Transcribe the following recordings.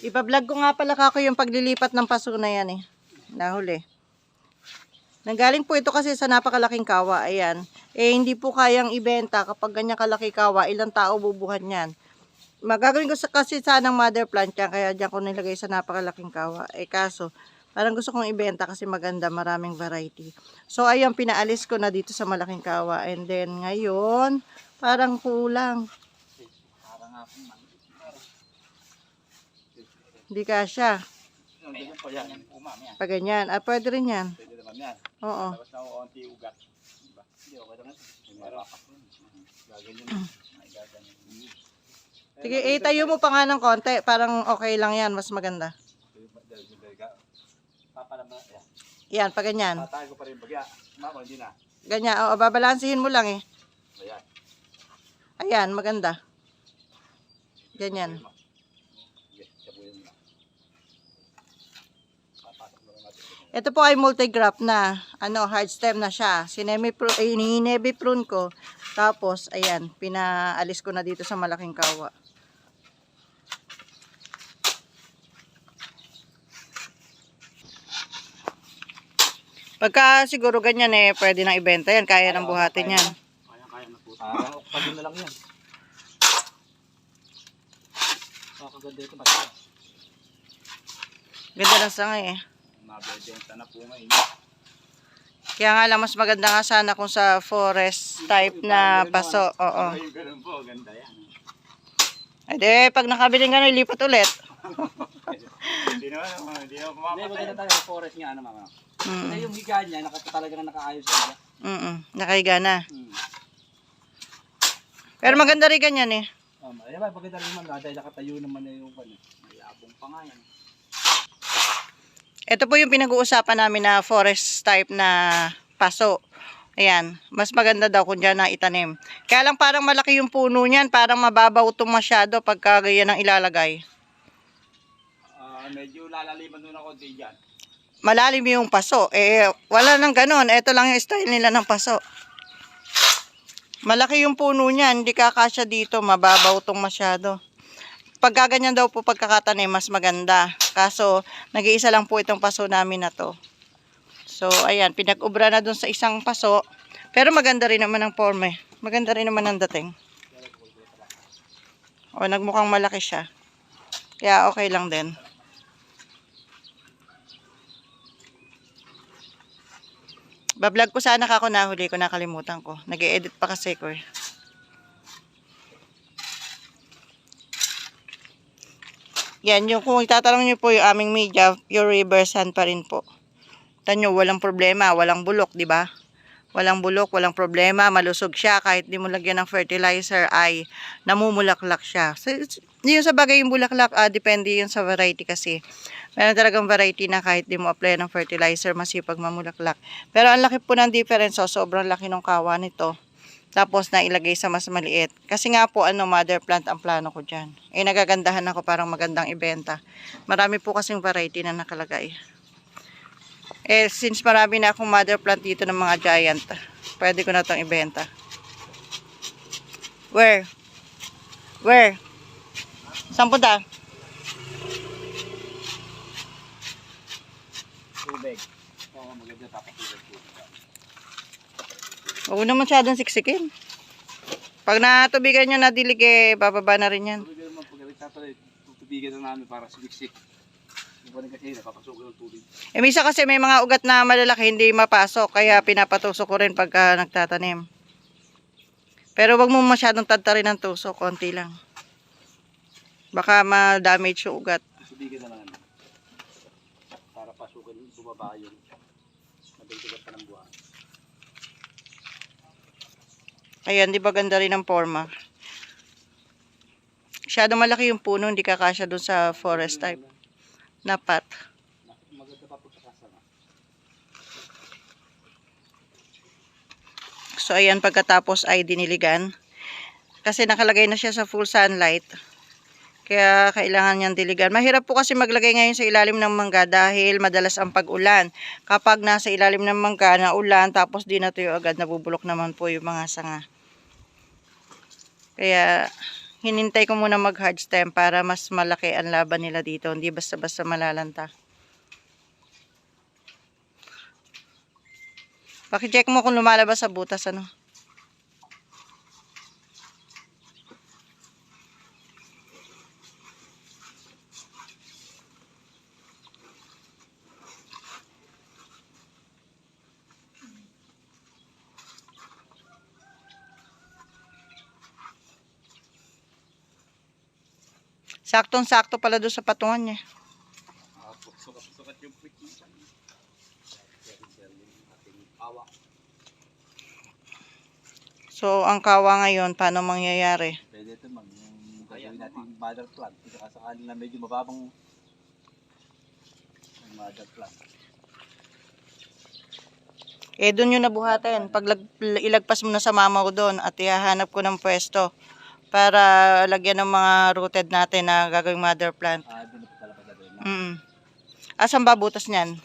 Ipa-vlog ko nga pala kako yung paglilipat ng paso na yan eh. Nahuli. Nanggaling po ito kasi sa napakalaking kawa. Ayan. Eh hindi po kayang ibenta kapag ganyan kalaki kawa. Ilang tao bubuhat yan. Magagawin ko kasi sanang mother plant yan. Kaya dyan ko nilagay sa napakalaking kawa. Eh kaso, parang gusto kong ibenta kasi maganda. Maraming variety. So ayun, pinaalis ko na dito sa malaking kawa. And then ngayon, parang kulang. Hindi kasya. Pag ganyan. Ah, pwede rin yan. Pwede naman yan. Oo. Tapos na konti ugat. Diba? Hindi, okay naman. Gaganyan. Sige, tayo mo pa nga ng konti. Parang okay lang yan. Mas maganda. Yan, pag ganyan. Tatay ko pa rin bagya. Mama, hindi na. Ganyan. O, babalansihin mo lang eh. Ayan. Ayan, maganda. Ganyan. Ito po ay multi-graft na, hard stem na siya. Hinebe prune ko. Tapos, ayan, pinaalis ko na dito sa malaking kawa. Pagka siguro ganyan eh, pwede nang ibenta yan. Kaya nang buhatin yan. Kaya na po. Pagin na lang yan. Kakaganda ito ba? Ganda ng sangay eh. Mabebenta na po ngayon. Kaya nga lang, mas maganda nga sana kung sa forest type na paso. Oo. Yung ganun po, ganda yan. Ay di, pag nakabili ka na, ilipat ulit. Hindi naman kumapatay. Hindi, maganda tayo sa forest nga, mama. Mm. Yung higa niya, talaga na nakaayos siya. Nakahiga na. Pero maganda rin ganyan eh. Ay ba, maganda rin naman dahil nakatayo naman na yung mayabong pa nga yan. Ito po yung pinag-uusapan namin na forest type na paso. Ayan, mas maganda daw kung dyan na itanim. Kaya lang parang malaki yung puno niyan, parang mababaw itong masyado pagka ganyan ang ilalagay. Medyo lalaliman nun ako dyan. Malalim yung paso. Eh, wala nang ganun. Ito lang yung style nila ng paso. Malaki yung puno niyan, hindi kakasya dito, mababaw itong masyado. Pagka ganyan daw po pagkakatanim, mas maganda. Kaso, nag-iisa lang po itong paso namin na to. So, ayan, pinag-ubra na dun sa isang paso. Pero maganda rin naman ang form eh. Maganda rin naman ang dating. O, nagmukhang malaki siya. Kaya okay lang din. Bablog ko sana ako, nahuli ko, nakalimutan ko. Nag-e-edit pa kasi ko eh. Yan, yung kung itatanong nyo po yung aming media, pure river sand pa rin po. Tanyo, walang problema, walang bulok, di ba? Walang bulok, walang problema, malusog siya. Kahit di mo lagyan ng fertilizer ay namumulaklak siya. So, yun sa bagay yung bulaklak, depende yun sa variety kasi. Meron talagang variety na kahit di mo apply ng fertilizer, masipag mamulaklak. Pero ang laki po ng difference, sobrang laki ng kawa nito. Tapos nailagay sa mas maliit. Kasi nga po mother plant ang plano ko dyan. Eh nagagandahan ako parang magandang ibenta. Marami po kasing variety na nakalagay. Eh since marami na akong mother plant dito ng mga giant, pwede ko na itong ibenta. Where? Where? Saan punta? Tubig. Oo, maganda tapos tubig. Huwag naman masyadong siksikin. Pag natubigan nyo na dilig eh, bababa na rin yan. Tubig naman, pag tutubigan na namin para siksik. Yung pa kasi napapasok ng tubig. Eh misa kasi may mga ugat na malalaki hindi mapasok, kaya pinapatusok ko rin pagka nagtatanim. Pero wag mo masyadong tadtarin ng tusok, konti lang. Baka ma-damage yung ugat. Tubigan na namin. Para pasukin, bumaba yung mabigtigat pa ng buwan. Ayan, di ba ganda rin ang forma? Masyado malaki yung puno, hindi kakasya dun sa forest type na pot. Maganda pa po sa kasama. So ayan, pagkatapos ay diniligan. Kasi nakalagay na siya sa full sunlight. Kaya kailangan niyang diligan. Mahirap po kasi maglagay ngayon sa ilalim ng mangga dahil madalas ang pag-ulan. Kapag nasa ilalim ng mangga na ulan, tapos di natuyo agad, nabubulok naman po yung mga sanga. Kaya hinintay ko muna mag-hard stem para mas malaki ang laban nila dito. Hindi basta-basta malalanta. Paki-check mo kung lumalabas sa butas, ano. Saktong-sakto pala doon sa patungan niya. Sukat-sukat yung puwit niya. Yung ating kawa. So, ang kawa ngayon, paano mangyayari? Pwede ito mag yung gagawin natin mother plant. Saka sakali na medyo mababang ang mother plant. Eh, doon yung nabuhatin. Pag ilagpas mo na sa mama ko doon at ihahanap ko ng pwesto para lagyan ng mga rooted natin na gagawing mother plant. Doon na po talaga gagawin na. Asan ba butas niyan?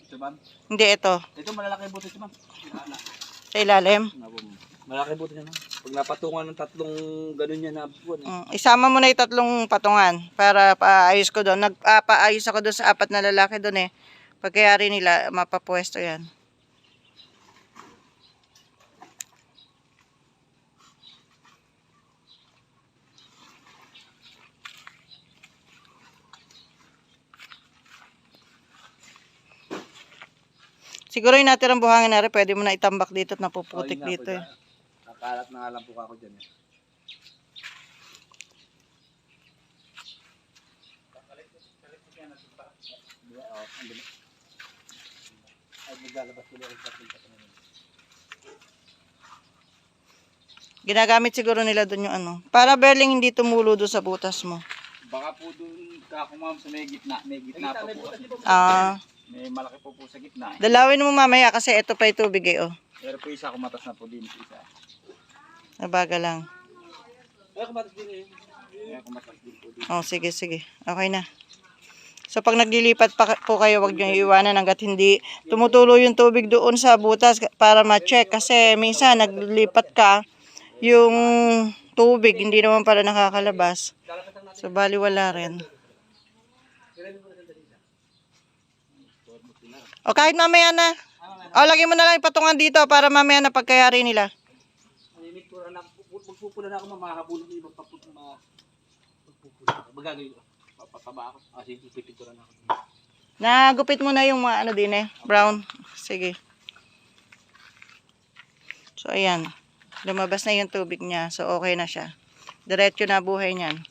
Ito ma'am? Hindi, ito. Ito malalaki buto ito ma'am. Sa ilalim. Malaki buto niya ma'am. Pag napatungan ng tatlong ganun niya na buwan. Isama mo na yung 3 patungan para paayos ko doon. Nagpaayos ako doon sa 4 na lalaki doon eh. Pagkayari nila, mapapwesto yan. Siguro yung natirang buhangin na rin, pwede mo na itambak dito at napuputik dito eh. Nakalat na nga lang po ako dyan eh. Ginagamit siguro nila doon yung ano. Para berling hindi tumulo doon sa butas mo. Baka po doon kako ma'am sa may gitna. May gitna po po. May malaki po sa gitna. Dalawin mo mamaya kasi ito pa yung tubig eh oh. Pero po isa kumatas na po din isa. Nabaga lang. Ay kumatas din eh. Ay kumatas din po din. Oh, sige, sige. Okay na. So, pag naglilipat pa po kayo, wag nyo iiwanan hanggat hindi tumutulo yung tubig doon sa butas para ma-check. Kasi minsan, naglilipat ka, yung tubig, hindi naman pala nakakalabas. So, baliwala rin. O, kahit mamaya na. O, lagyan mo na lang yung patungan dito para mamaya na pagkayari nila. Magpupula na ako, mamahabulong yung magpapula. Magagawin ko. Papataba ako. Sige, pipintura na ako. Nagupit mo na yung mga ano din eh. Brown. Sige. So, ayan. Lumabas na yung tubig niya. So, okay na siya. Diretso na buhay niyan.